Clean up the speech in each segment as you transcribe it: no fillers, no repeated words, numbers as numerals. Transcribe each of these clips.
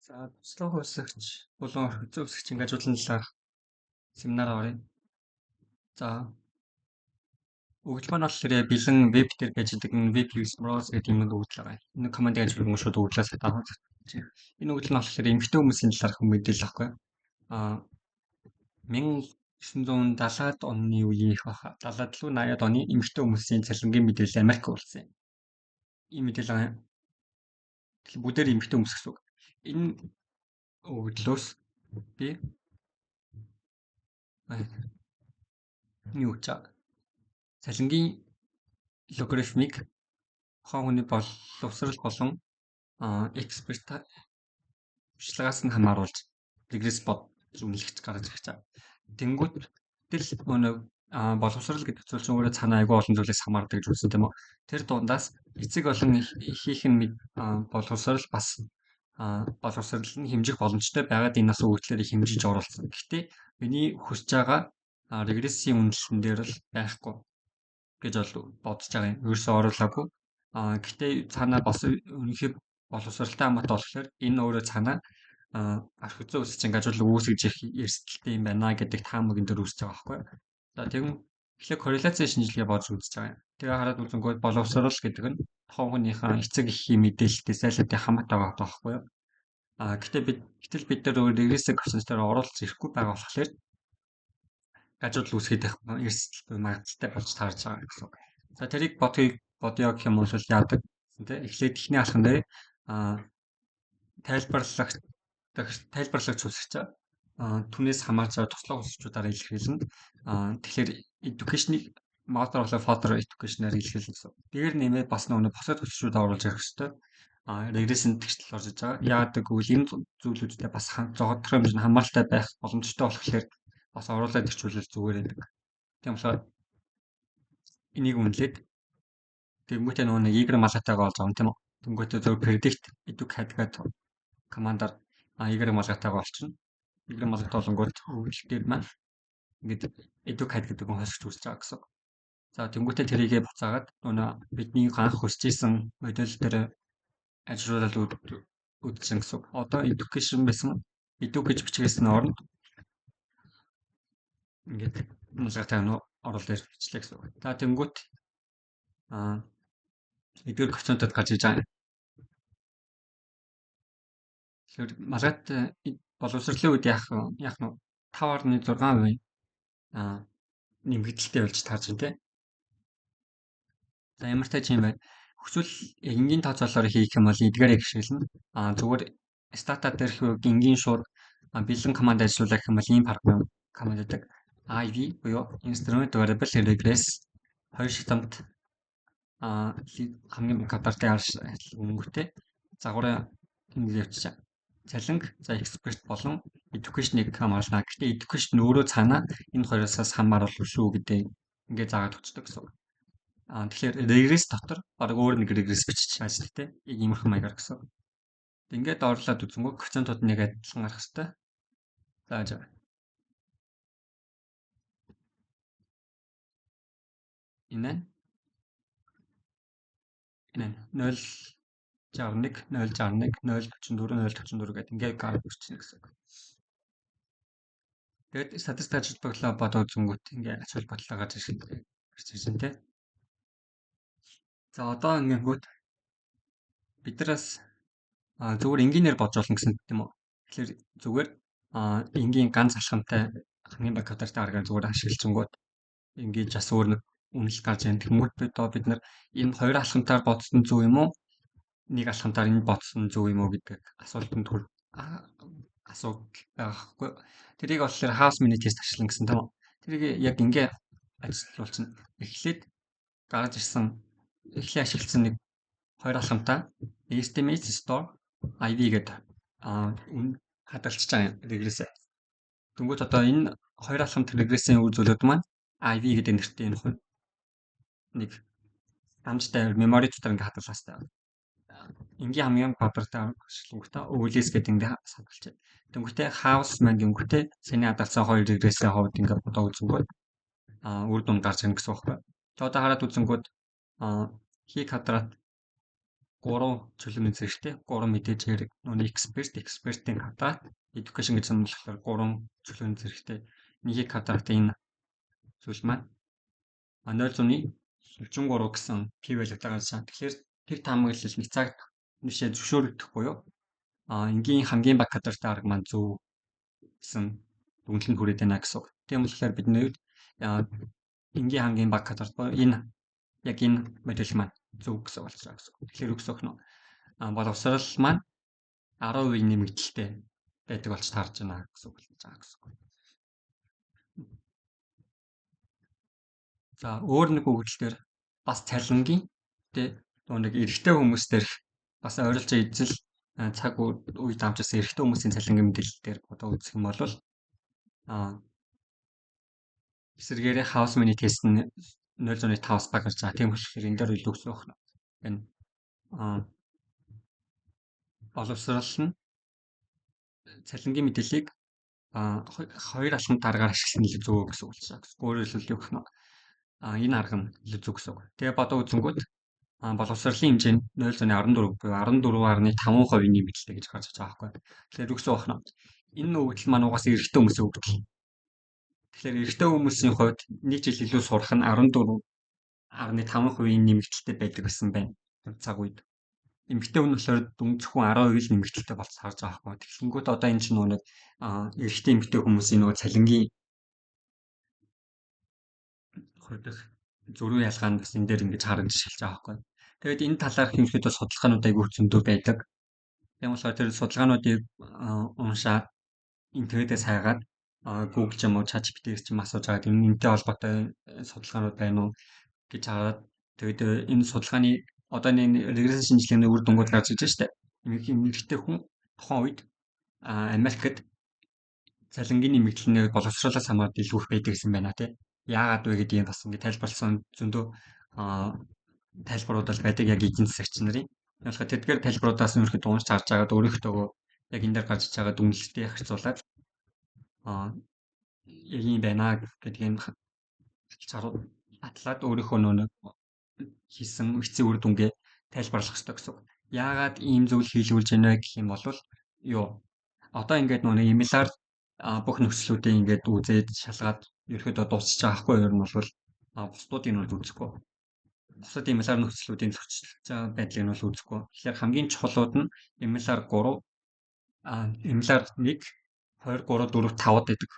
За, туслах үйлсэгч болон орхиц үүсгчийн гажуулан талаар семинар авъя. За, өгөл маань болохоор бэлэн веб дээр ажилладаг веб use browser гэдэг юм өгөл байгаа. Энэ командыг ажиллуулсан шууд өгдлөөс дагаад. Энэ өгөл нь болохоор эмэгтэй хүмүүсийн талаарх мэдээлэл авахгүй. Аа 1970-ад оны үеийнх баха. 70-ад руу 80-ад оны эмэгтэй хүмүүсийн цалингийн мэдээлэл Америк уулсан. Ийм мэдээлэл байгаа. Тэгэхээр бүгдээр эмэгтэй хүмүүс гэсэн үг. Энэ өгдлөөс би юу чаа цалингийн логарифмыг тухайн хүний боловсрал болон экспертлагаас нь хамааруулж регресс бодж үнэлэгч гаргаж ирж байгаа. Тэнгүүт тэл өнөө боловсрал гэдэг зүйл чинь өөрөө цаанаа айгүй олон зүйлээс хамаардаг гэж үзсэн тийм үү. Тэр дундаас эцэг болон ихийнх нь боловсрал бас боловсрал нь хэмжих боломжтой байгаад энэ нас өгөгдлөөр хэмжиж оруулсан. Гэхдээ миний хүсэж байгаа регрессийн үнэлсэн дээр л байхгүй гэж бодож байгаа юм. Ерөөсөө оруулаагүй. Гэхдээ цаанаа бас үнэхээр боловсралтай хамаатай болохоор энэ өөрөө цаанаа архицсан үсчин гажуулаг үүсгэж ирэх эрсдэлтэй юм байна гэдэг таамаг энэ дөр үүсэж байгаа байхгүй. За тэгвэл эхлээд корреляцийн шинжилгээ бодож үзэж байгаа юм. Тэгээ хараад үзэнгүүт боловсрал гэдэг нь тухайн хүнийхээ эцэг эхийн мэдээлэлтэй сайлттай хамаатай байгаа байхгүй юу? Гэтэл бид нар өөр регрессив коэффициентээр оруулж ирэхгүй байгаа болохоор гажуудал үүсгэх эрсдэл буй магадaltaй болж таарж байгаа гэсэн үг. За тэрийг бодё гэх юм бол яадаг тэ эхлээд ихний алхам дээр тайлбарлагч үсгэж түүнээс хамаарч байгаа туслах үсгчүүдээр илэрхийлнэ. Тэгэхээр education-ыг motor болоо further education-аар илэрхийлнэ гэсэн. Дээр нэмээд бас нөгөө босоод үсгчүүд оруулж ирэх хэрэгтэй. Регрессийн тэгштэл орж иж байгаа. Яагаад гэвэл энэ зүйлүүдтэй бас тодорхой хэмжээний хамааралтай байх боломжтой болохоор бас оруулаад ирчүүлэл зүгээр байдаг. Тийм болохоор энийг үнэлээд тэнгуүтээ нөгөө нэг игэр малгайтайгаа олж байгаа юм тийм үү? Тэнгуүтээ зөв predict educate гэдэг командаар игэр малгайтайгаа олчихно. Игэр малгайтай болонгууд өгөл дээр маань ингээд educate гэдэг хүн хасч үүсэж байгаа гэсэн. За тэнгуүтээ тэрийгэ буцаагаад нөгөө бидний анх хүсэж исэн модель дээр ажиглуулаад үзсэн гэсэн. Одоо education байсан edu гэж бичгээс нь оронд ингээд малгайтай нь оруулаад ирчихлээ гэсэн. За тэнгуут эдгээр коэффициентад гарч иж байгаа. Тэгэхээр малгайтай боловсролын үед яах нь 5.6% нэмэгдэлтэй болж таарч байна тийм. За ямар тач юм бэ? Хүсвэл энгийн тооцоолоор хийх юм бол эдгээрийг хишгэлнэ. Зүгээр стата дээр энгийн шууд бэлэн команд ажиллуулах юм бол ийм команд гэдэг IV буюу instrument variable regress 2 шатамт хамгийн квадратын өнгөтэй загварын ингэ явчихсан. Цалинг за expert болон education-ыг хамгаална. Гэхдээ education өөрөө цаанаа энэ хоёроос хамааруулах шүү гэдэг ингээ заагаад өгчдөг гэсэн. Тэгэхээр regress дотор баг өөр нэг regress бичиж байгаа шүү дээ. Иймэрхүү маягаар гэсэн. Ингээд орлоод үзэнгүү коэффициентууд нэг адилхан гарах хэрэгтэй. За энэ 0.61 0.61 0.44 0.44 гэдэг ингээд гараад ирчихнэ гэсэн. Тэгээд статистик ажил бодлоо бодоод үзэнгүүт ингээд ажил бодлоо гарч ирсэн тийм. За одоо ингэнгүүт биднээс зүгээр энгийнээр бодж олно гэсэн тийм үү. Тэгэхээр зүгээр энгийн ганц алхамтай хамгийн баг квадратын аргаар зүгээр ашиглажингууд ингээд бас өөр нэг үнэлэл гарч ирэн. Тэгмүүд бид нар энэ хоёр алхамтаар бодсон зөв юм уу? Нэг алхамтаар энэ бодсон зөв юм уу гэдэг асуултанд асуудал байхгүй. Тэрийг болохоор house mini test ашиглана гэсэн тийм үү. Тэрийг яг ингээ ажиллуулсан. Эхлээд гарч ирсэн эхлээ ашигласан нэг хоёр алхамтай estimate store IV гэдэг хадгалчихж байгаа регрессээ. Тэнгүүт одоо энэ хоёр алхамт регрессийн үр зөвлөд маань IV гэдэг нэртэй энэ хүн нэг амжтай memory дотор ингээ хадгалах хэрэгтэй. Ингийн хамгийн квадраттай ашиглангуудаа OLS гэдэг ингээ хадгалчих. Тэнгүүтээ house маань гингүүтээ саний хадгалсан хоёр регрессийн хувьд ингээ бодоо үзэнгүүт үр дүн гарч ирнэ гэсэн үг байна. Одоо хараад үзэнгүүт хий квадрат гурван чөлөөний зэрэгтэй гурван мэдээж хэрэг нүуний экспертийн квадрат education гэж юм болохоор гурван чөлөөний зэрэгтэй нэгийг квадратын энэ зүйл маань 0.3 гэсэн p value-тай гарч байгаа. Тэгэхээр тэр таамаглал нэг цагт нэшээ зөвшөөрөгдөхгүй юу? Энгийн хамгийн бага квадраттай арга маань зөв гэсэн дүгнэлтэнд хүрээд байна гэсэн үг. Тийм болохоор бидний хувьд энгийн хамгийн бага квадрат бол яг энэ модель маань зөв гэсэн болж байгаа гэсэн үг. Тэгэхээр өгсөх нь боловсрал маань 10% нэмэгдэлтэй байдаг болж таарж байна гэсэн үг болж байгаа гэсэн үг. За өөр нэг үгдэлээр бас цалингийн нэг эрэгтэй хүмүүс дээр бас ойролцоо эзэл цаг үед амжсан эрэгтэй хүмүүсийн цалингийн мэдээлэл дээр одоо үзэх юм бол эсвэргээрээ хаус миний тест нь 0.5-аас бага гарч байгаа. Тийм болохоор энэ дээр илүү өсөх нь. Энэ боловсрал нь цалингийн мэдээллийг хоёр алхам дараагаар ашиглах нь илүү зөв гэсэн үг болж байгаа. Өөрөөр хэлбэл энэ арга нь илүү зөв гэсэн үг. Тэгээ бодоо үзэнгүүт боловсролын хэмжээ нь 0.14 буюу 14.5% нэмэгдэлтэй гэж гарч байгаа байхгүй. Тэгэхээр үгс ухна. Энэ өгдөл маань угаасаа эрэгтэй хүмүүсийн өгдөл. Тэгэхээр эрэгтэй хүмүүсийн хувьд нэг жил илүү сурах нь 14.5% нэмэгдэлтэй байдаг гэсэн байна. Цаг үед. Эмэгтэй хүн болохоор зөвхөн 10% л нэмэгдэлтэй болж харж байгаа байхгүй. Тэгэхлэнгүүт одоо энэ чинь нэг эрэгтэй эмэгтэй хүмүүсийн цалингийн хувьд зөрүү ялгаанд бас энэ дээр ингэж харагдаж эхэлж байгаа байхгүй. Тэгээд энэ талаарх ерөнхийдөө судалгаанууд айгүй зөндөө байдаг. Тийм болохоор тэр судалгаануудыг уншаад интернетээс хайгаад Google ч юм уу ChatGPT-ээс ч юм асууж байгаа энэтэй холбоотой судалгаанууд байна уу гэж хараад тэгээд энэ судалгааны одоо энэ регрессэн шинжилгээний үр дүнгууд гарч иж штэ. Эмэгтэй хүн тухайн үед Америкт цалингийн нэмэгдэлний боловсруулалтаас хамаарат илүү их байдаг гэсэн байна тий. Яагаад вэ гэдгийг бас ингэ тайлбарласан зөндөө тайлбарууд бол байдаг яг эдийн засагч нарын. Тэгэхээр тэдгээр тайлбаруудаас нь ерөөхдөө уншиж харж байгаад өөрийнхөө яг энэ дээр гарч иж байгаа дүнлэлтээ харьцуулаад яг юм байна гэдгийг батлаад өөрийнхөө нөө хийсэн эцсийн үр дүнгээ тайлбарлах хэрэгтэй гэсэн. Яагаад ийм зүйл хийлгүүлж байна гэх юм бол одоо ингээд нөө имлаар бүх нөхцлүүдийг ингээд үзээд шалгаад ерөөхдөө дуусчих байгаа хгүй юу? Ер нь бол бусдуудыг нь үзэхгүй. Бусад имлаар нөхцлүүдийн зөрчилж байгаа байдлыг нь бол үзэхгүй. Тэгэхээр хамгийн чухлууд нь имлаар 3 имлаар 1 2 3 4 5-д байдаг.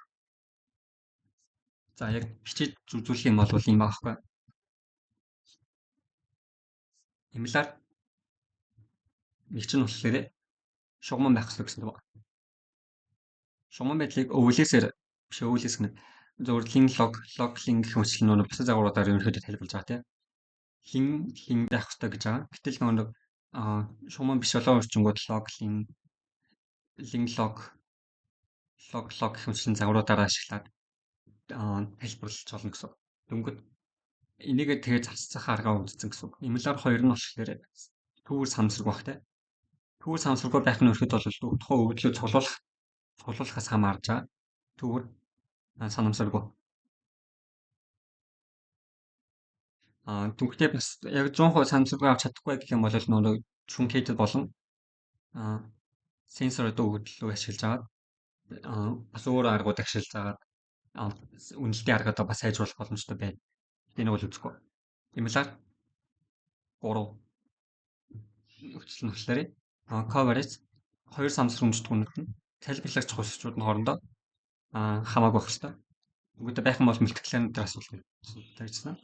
За яг бичиж үзүүлэх юм бол ийм байхгүй. Имлаар нэг чинь болохоор шугамн байх хэрэгтэй гэсэн үг. Шугамн байдлыг өвлөөсөр биш өвлөөс гэнэ. Зөвхөн лин гэх мэтлэн нөгөө бусад загваруудаар ерөнхийдөө тайлбарлаж байгаа тийм. Лин байх хэрэгтэй гэж байгаа. Гэтэл нөгөө шугамн биш болоо өрчөнгүүд лин лог гэх мэтлэн загваруудаар ашиглаад тайлбарлаж болно гэсэн. Дөнгөд энийгээ тэгээ зарцах аргаа үзсэн гэсэн. Имлаар 2 нь болохоор түүгээр самсраг баг тийм. Түүгээр самсраггүй байх нь өрхөд бол тухайн өвдлөө цуглуулахаас хамаарж байгаа. Түүгээр санамсаргүй. Түүхтэй бас яг 100% санамсаргүй авч чадахгүй гэх юм бол нөгөө truncated болон сенсор өгдлөө ашиглаж агаад бас өөр аргууд ашиглаж агаад үнэлтийн аргаадаа бас сайжруулах боломжтой байна. Энэ бол үзэхгүй. Имлаар 3 нөхцөл нь болохоор coverage 2 самсрын үндэстгүүнүүд нь тайлбарлагч хусчууд нь хоорондоо хамаагүй байх хэрэгтэй. Тэгвэл байх юм бол мультиплеер дээр асуулах тавьчихсан.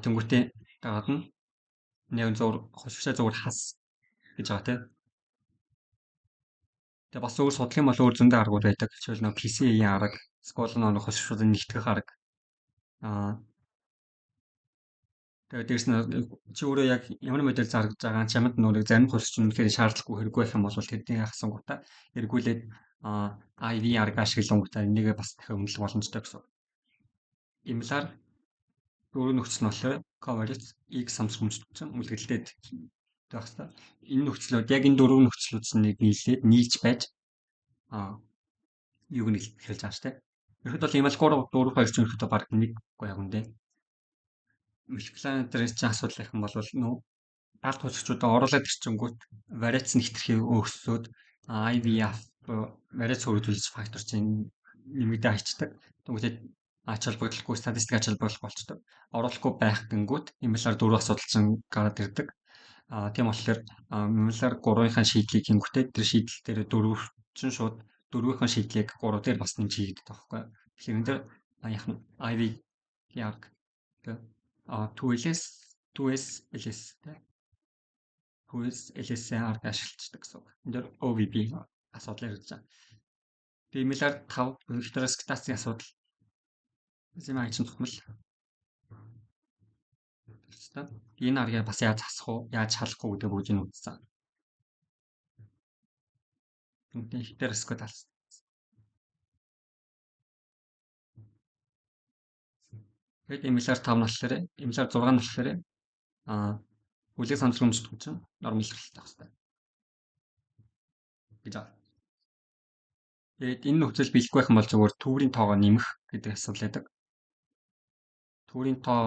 Тэнгүүтээ дараад нь нэг хусвшаа зүгээр хас гэж байгаа тийм. Тэгээ бас өөр судлах юм бол өөр зөндөө аргууд байдаг. Жишээл нэг PCA-ийн арга, скол нэг хусвшуудыг нэгтгэх арга. Тэгээд дээрс нь чи өөрөө яг ямар модель заргаж байгаа чамд нүрийг зарим хурцч үнэхээр шаардлагагүй хэрэггүй байх юм бол тэдний асуугуудаа эргүүлээд IV арга ашиглангуудаа энийгээ бас дахин үнэлэх боломжтой гэсэн. Имлаар дөрөв нөхцөл нь болохоор coverage X самсрымжтсан үлгэлтэй байх хэрэгтэй. Энэ нөхцлүүд яг энэ дөрөв нөхцлүүд нэг нийлж байж юуг нь хэлж байгаа шүү дээ. Ерхэд бол имэл 3 4 2 ч ерхэд баг нэг үгүй яг үндэ. Мультипланетary чинь асуудал их юм бол галт хөлөгчүүдээ оруулаад ирчингүүт вариац нь хэтэрхий өсөөд IVF буюу вариац хөрвүүлж фактор чинь нэмэгдээ хайчдаг. Тэгвэл ач холбогдолгүй статистик ач холбогдол болчдөг. Оруулахгүй байх гингүүд ийм болохоор дөрвөн асуудал чинь гараад ирдэг. Тийм болохоор мемлар 3-ын шийдлийг хийнгүүтээ тэр шийдэл дээр дөрвөн шууд дөрвийнхөө шийдлийг 3 дээр бас нэмж хийгддэг байхгүй. Тэгэхээр энэ дээр яах нь IV яг 2S 2S LS тэ 2S LSR ашиглацдаг гэсэн үг. Энэ дээр OVB асуудал ярьж байгаа. Тэгээ мэлэр 5 викториоскопийн асуудал зэмээ чинь тухмал энэ арга бас яаж хасах уу, яаж шалах уу гэдэг бүгд нь үзсэн. Тэгтээ ихтер скот алс. Тэгээд эмэлэр 5 болохоор эмэлэр 6 болохоор хүлээг санамсрын өмчтгөн чинь нормал хэрэгтэй байх хэрэгтэй. Гэж байна. Тэгээд энэ нөхцөл бэлэхгүй байх юм бол зөвхөн төврийн тоогоо нэмэх гэдэг асуудал байдаг. Төврийн тоо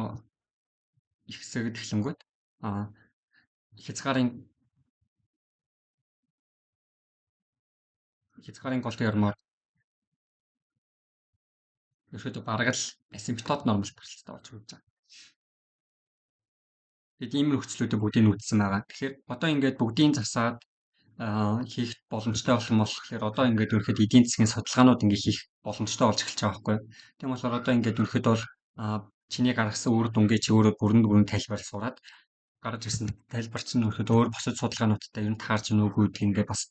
ихсэгэд эхлэнгүүт хязгаарын голтой ярмаар ерөөдөө бараг л асимптот нормал тархалтай болж хөгжиж байгаа. Тэгээд ийм нөхцлүүдэд бүгдийг үзсэн байгаа. Тэгэхээр одоо ингээд бүгдийн засаад хийх боломжтой болох юм болохоор одоо ингээд өөрөөхөд эдийн засгийн судалгаанууд ингээд хийх боломжтой болж эхэлж байгаа байхгүй. Тийм болохоор одоо ингээд өөрөөхөд бол чиний гаргасан үр дүнгээ чи өөрөө бүрэн тайлбар сураад гарч ирсэн тайлбар чинь өөрөөхөд өөр босод судалгаануудтай ер нь таарч нүггүй гэдгийг ингээд бас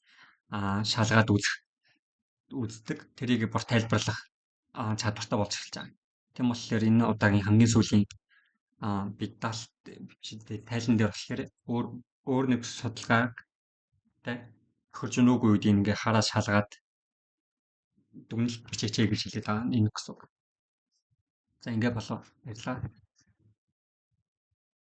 шалгаад үздэг. Тэрийг бүр тайлбарлах чадвартай болж эхэлж байгаа. Тийм болохоор энэ удаагийн хамгийн сүүлийн бид даалт тайлан дээр болохоор өөр нэг судалгааг тохирж нүггүй үед ингээ хараа шалгаад дүгнэлт бичээч гэж хэлээд байгаа энэ гэсэн үг. За ингээ болов. Баярлалаа.